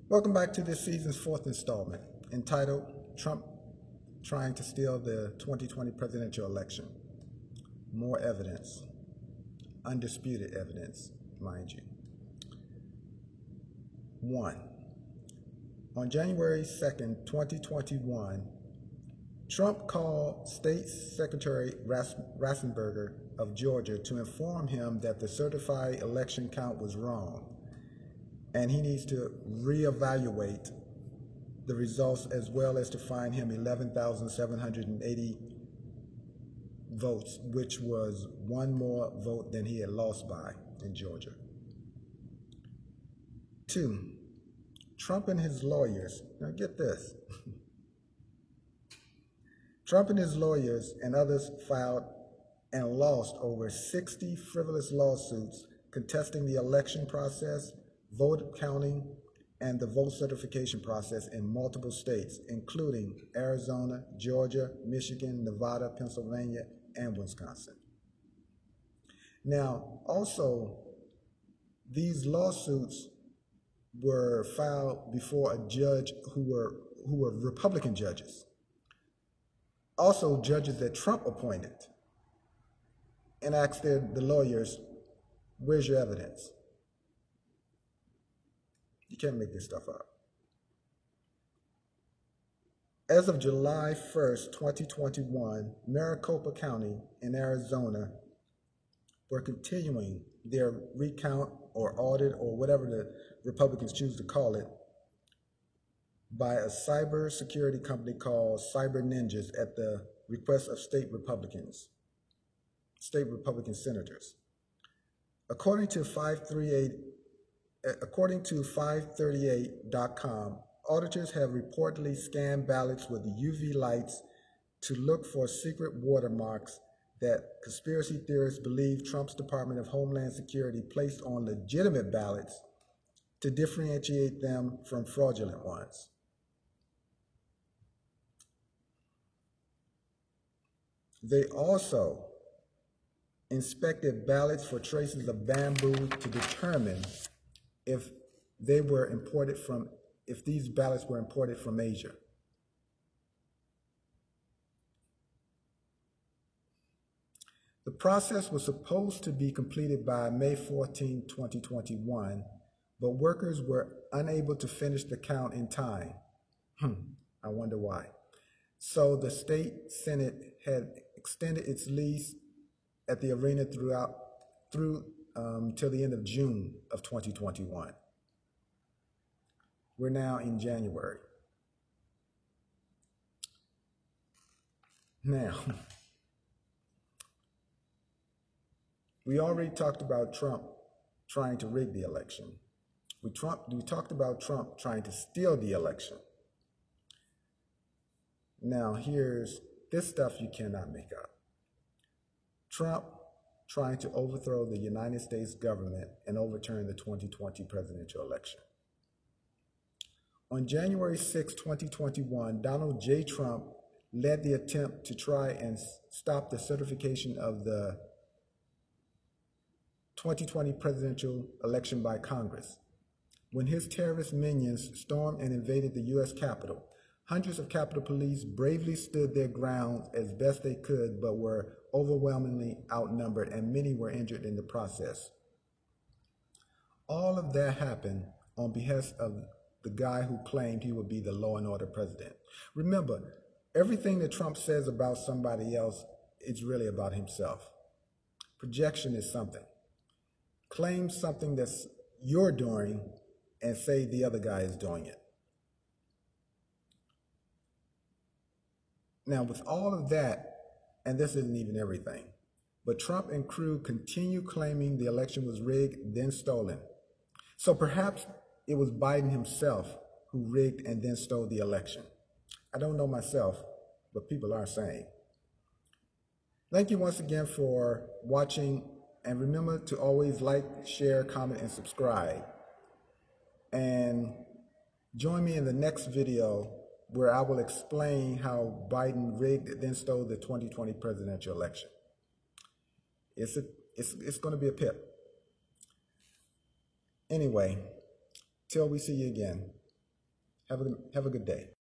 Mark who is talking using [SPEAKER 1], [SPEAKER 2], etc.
[SPEAKER 1] Welcome back to this season's fourth installment, entitled Trump Trying to Steal the 2020 Presidential Election. More evidence, undisputed evidence, mind you. 1. On January 2nd, 2021, Trump called State Secretary Raffensperger of Georgia to inform him that the certified election count was wrong, and he needs to reevaluate the results as well as to fine him 11,780 votes, which was one more vote than he had lost by in Georgia. 2. Trump and his lawyers, now get this, Trump and his lawyers and others filed and lost over 60 frivolous lawsuits contesting the election process, vote counting, and the vote certification process in multiple states, including Arizona, Georgia, Michigan, Nevada, Pennsylvania, and Wisconsin. Now, also, these lawsuits were filed before a judge who were Republican judges. Also, judges that Trump appointed, and asked the lawyers, where's your evidence? You can't make this stuff up. As of July 1st, 2021, Maricopa County in Arizona were continuing their recount or audit or whatever the Republicans choose to call it by a cyber security company called Cyber Ninjas at the request of state Republican senators. According to 538.com, auditors have reportedly scanned ballots with UV lights to look for secret watermarks that conspiracy theorists believe Trump's Department of Homeland Security placed on legitimate ballots to differentiate them from fraudulent ones. They also inspected ballots for traces of bamboo to determine if these ballots were imported from Asia. The process was supposed to be completed by May 14, 2021, but workers were unable to finish the count in time. I wonder why. So the state Senate had extended its lease at the arena through till the end of June of 2021. We're now in January. Now, we already talked about Trump trying to rig the election. We talked about Trump trying to steal the election. Now, here's this stuff you cannot make up. Trump trying to overthrow the United States government and overturn the 2020 presidential election. On January 6, 2021, Donald J. Trump led the attempt to try and stop the certification of the 2020 presidential election by Congress. When his terrorist minions stormed and invaded the U.S. Capitol, hundreds of Capitol Police bravely stood their ground as best they could, but were overwhelmingly outnumbered, and many were injured in the process. All of that happened on behest of the guy who claimed he would be the law and order president. Remember, everything that Trump says about somebody else is really about himself. Projection is something. Claim something that's you're doing and say the other guy is doing it. Now, with all of that, and this isn't even everything, but Trump and crew continue claiming the election was rigged, then stolen. So perhaps it was Biden himself who rigged and then stole the election. I don't know myself, but people are saying. Thank you once again for watching, and remember to always like, share, comment, and subscribe. And join me in the next video where I will explain how Biden rigged then stole the 2020 presidential election. It's going to be a pip. Anyway, till we see you again. Have a good day.